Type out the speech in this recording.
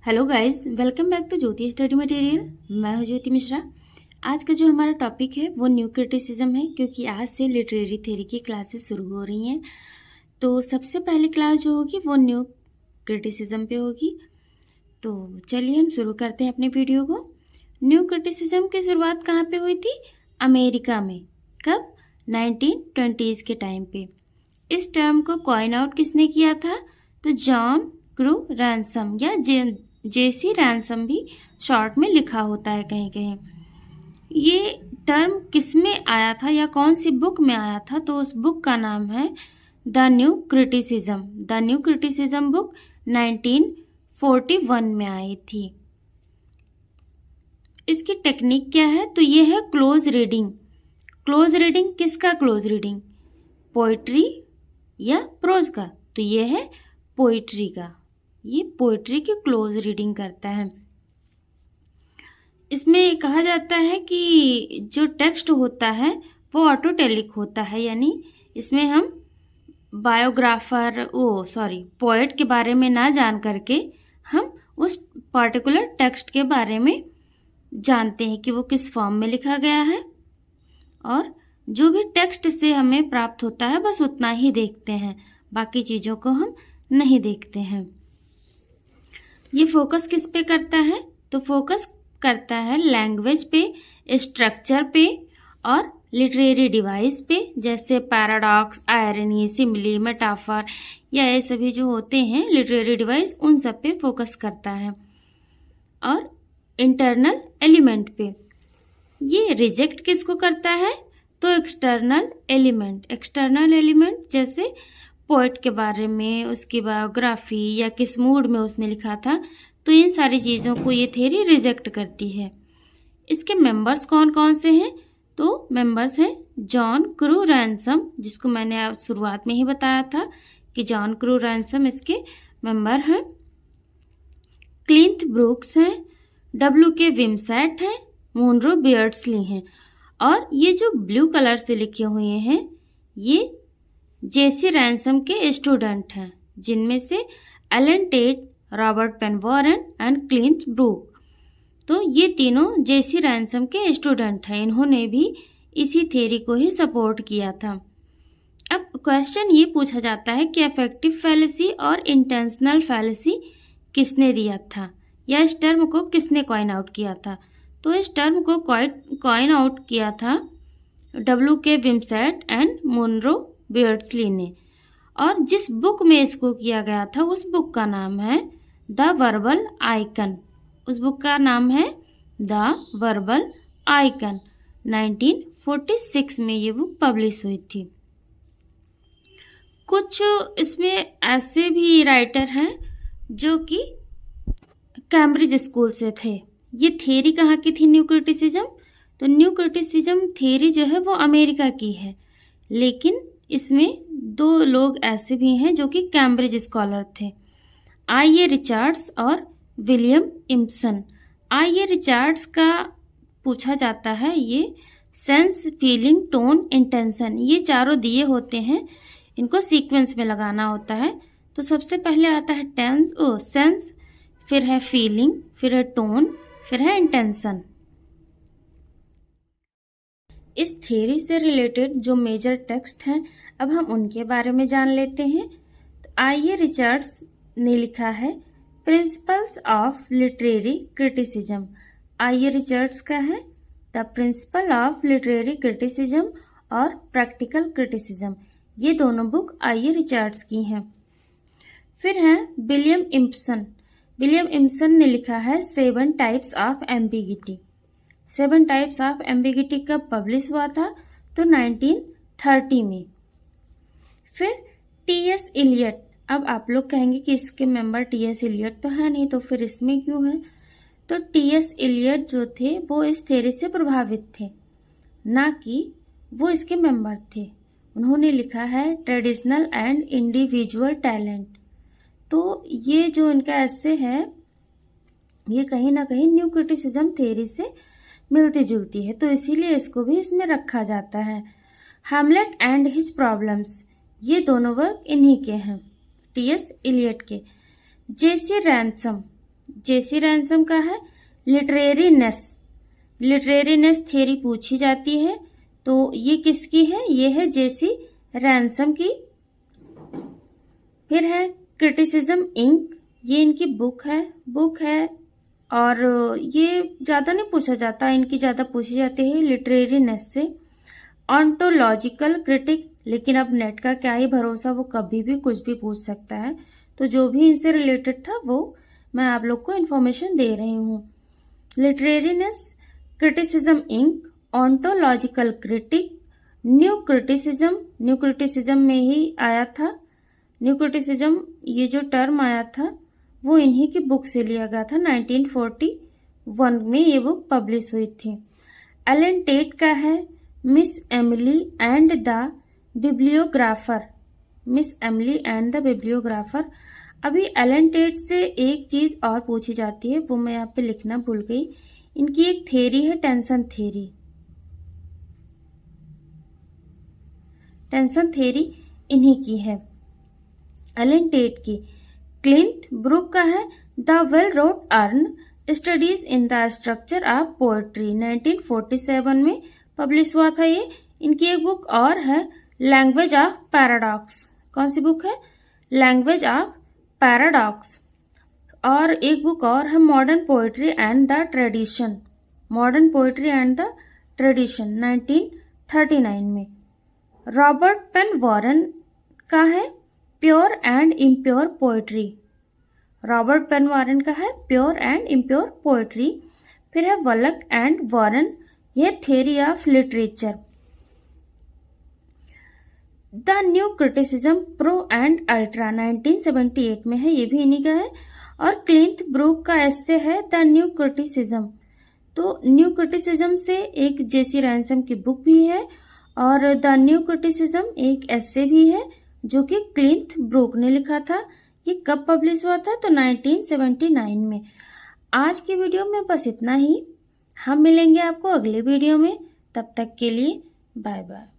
Hello guys, welcome back to Jyoti study material. मैं हूं ज्योति मिश्रा। आज का जो हमारा टॉपिक है वो न्यू क्रिटिसिज्म है, क्योंकि आज से लिटरेरी थ्योरी की क्लासेस शुरू हो रही हैं। तो सबसे पहली क्लास जो होगी वो न्यू क्रिटिसिज्म पे होगी। तो चलिए हम शुरू करते हैं अपने वीडियो को। न्यू क्रिटिसिज्म की शुरुआत कहाँ पे हुई थी? अमेरिका में। कब? 1920s के टाइम पे। इस टर्म को कॉइन आउट किसने किया था? तो जॉन क्रू रैनसम या जेसी रैनसम भी शॉर्ट में लिखा होता है कहीं कहीं। ये टर्म किस में आया था या कौन सी बुक में आया था? तो उस बुक का नाम है the new criticism. The new criticism book 1941 में आई थी। इसकी टेक्निक क्या है? तो ये है क्लोज रीडिंग। क्लोज रीडिंग किसका क्लोज रीडिंग? पोइट्री या प्रोज का? तो ये है पोइट्री का। ये पोइट्री की क्लोज रीडिंग करता है। इसमें कहा जाता है कि जो टेक्स्ट होता है वो ऑटोटेलिक होता है, यानी इसमें हम पोएट के बारे में ना जान करके हम उस पर्टिकुलर टेक्स्ट के बारे में जानते हैं कि वो किस फॉर्म में लिखा गया है, और जो भी टेक्स्ट से हमें प्राप्त होता है बस उतना ही देखते हैं, बाकी चीज़ों को हम नहीं देखते हैं। ये फोकस किस पे करता है? तो फोकस करता है लैंग्वेज पे, स्ट्रक्चर पे और लिटरेरी डिवाइस पे, जैसे पैराडॉक्स, आयरनी, सिमिली, मेटाफर या ये सभी जो होते हैं लिटरेरी डिवाइस, उन सब पे फोकस करता है। और इंटरनल एलिमेंट पे ये रिजेक्ट किसको करता है? तो एक्सटर्नल एलिमेंट। एक्सटर्नल एलिमेंट जैसे पोएट के बारे में, उसकी बायोग्राफी या किस मूड में उसने लिखा था, तो इन सारी चीज़ों को ये थ्योरी रिजेक्ट करती है। इसके मेंबर्स कौन कौन से हैं? तो मेंबर्स हैं जॉन क्रू रैनसम, जिसको मैंने शुरुआत में ही बताया था कि जॉन क्रू रैनसम इसके मेंबर हैं। क्लिंट ब्रूक्स हैं, W.K. विमसेट हैं, मुनरो बियर्डसली हैं, और ये जो ब्लू कलर से लिखे हुए हैं ये जेसी रैनसम के स्टूडेंट हैं, जिनमें से Allen Tate, Robert Penn Warren and Cleanth Brook. तो ये तीनों जेसी रैनसम के स्टूडेंट हैं। इन्होंने भी इसी थ्योरी को ही सपोर्ट किया था। अब क्वेश्चन ये पूछा जाता है कि अफेक्टिव फैलेसी और इंटेंशनल फैलेसी किसने दिया था, या इस टर्म को किसने कॉइन आउट किया था? तो इस टर्म को कॉइन आउट किया था W.K. विमसेट एंड मुनरो बियर्डसली ने, और जिस बुक में इसको किया गया था उस बुक का नाम है द वर्बल आइकन। उस बुक का नाम है द वर्बल आइकन। 1946 में ये बुक पब्लिश हुई थी। कुछ इसमें ऐसे भी राइटर हैं जो कि कैम्ब्रिज स्कूल से थे। ये थ्योरी कहाँ की थी न्यू क्रिटिसिज्म? तो न्यू क्रिटिसिज्म थ्योरी जो है वो अमेरिका की है, लेकिन इसमें दो लोग ऐसे भी हैं जो कि कैम्ब्रिज स्कॉलर थे, I.A. रिचर्ड्स और विलियम इम्सन। I.A. रिचर्ड्स का पूछा जाता है ये सेंस, फीलिंग, टोन, इंटेंशन, ये चारों दिए होते हैं, इनको सीक्वेंस में लगाना होता है। तो सबसे पहले आता है सेंस, फिर है फीलिंग, फिर है टोन, फिर है इंटेंशन। इस थ्योरी से रिलेटेड जो मेजर टेक्स्ट हैं अब हम उनके बारे में जान लेते हैं। तो I.A. रिचर्ड्स ने लिखा है principles of literary criticism. I.A. Richards का है the principle of literary criticism और प्रैक्टिकल क्रिटिसिज्म। ये दोनों बुक I.A. रिचर्ड्स की हैं। फिर है विलियम इम्सन। विलियम इम्सन ने लिखा है 7 types of ambiguity. 7 types of ambiguity कब पब्लिश हुआ था? तो 1930 में। फिर T.S. इलियट। अब आप लोग कहेंगे कि इसके मेंबर T.S. इलियट तो है नहीं, तो फिर इसमें क्यों है? तो T.S. इलियट जो थे वो इस थ्योरी से प्रभावित थे, ना कि वो इसके मेंबर थे। उन्होंने लिखा है ट्रेडिशनल एंड इंडिविजुअल टैलेंट। तो ये जो इनका एस्से है ये कहीं ना कहीं न्यू क्रिटिसिज्म थ्योरी से मिलती जुलती है, तो इसीलिए इसको भी इसमें रखा जाता है। हैमलेट एंड हिज प्रॉब्लम्स, ये दोनों वर्क इन्हीं के हैं, T.S. इलियट के। जेसी रैनसम जेसी रैनसम का है लिटरेरीनेस थ्योरी पूछी जाती है, तो ये किसकी है? ये है जेसी रैनसम की। फिर है क्रिटिसिज्म इंक, ये इनकी बुक है और ये ज़्यादा नहीं पूछा जाता, इनकी ज़्यादा पूछी जाती है लिटरेरीनेस से। ऑन्टोलॉजिकल क्रिटिक, लेकिन अब नेट का क्या ही भरोसा, वो कभी भी कुछ भी पूछ सकता है, तो जो भी इनसे रिलेटेड था वो मैं आप लोग को इन्फॉर्मेशन दे रही हूँ। Literariness, criticism inc, ontological critic, new criticism में ही आया था। न्यू क्रिटिसिज्म ये जो टर्म आया था वो इन्हीं की बुक से लिया गया था। 1941 में ये बुक पब्लिश हुई थी। एलन टेट का है मिस एमिली एंड द बिब्लियोग्राफर। अभी एलन टेट से एक चीज और पूछी जाती है, वो मैं यहाँ पे लिखना भूल गई। इनकी एक थ्योरी है टेंशन थ्योरी इन्हीं की है, एलन टेट की। क्लिंट ब्रूक का है the well wrought urn studies in the structure of poetry, 1947 में पब्लिश हुआ था ये। इनकी एक बुक और है लैंग्वेज ऑफ पैराडॉक्स। कौन सी बुक है? Language of paradox. और एक बुक और है modern poetry and the tradition, 1939 में। रॉबर्ट पेन वॉरेन का है प्योर एंड इम्प्योर पोएट्री, फिर है वलक एंड वॉरेन, ये theory of literature. The new criticism pro and ultra, 1978 में है, ये भी इन्हीं का है। और क्लिंट ब्रूक का एस्से है द न्यू क्रिटिसिज्म। तो न्यू क्रिटिसिज्म से एक जेसी रैनसम की बुक भी है और द न्यू क्रिटिसिज्म एक एस्से भी है जो कि क्लिंट ब्रूक ने लिखा था। ये कब पब्लिश हुआ था? तो 1979 में। आज की वीडियो में बस इतना ही। हम मिलेंगे आपको अगले वीडियो में, तब तक के लिए बाय बाय।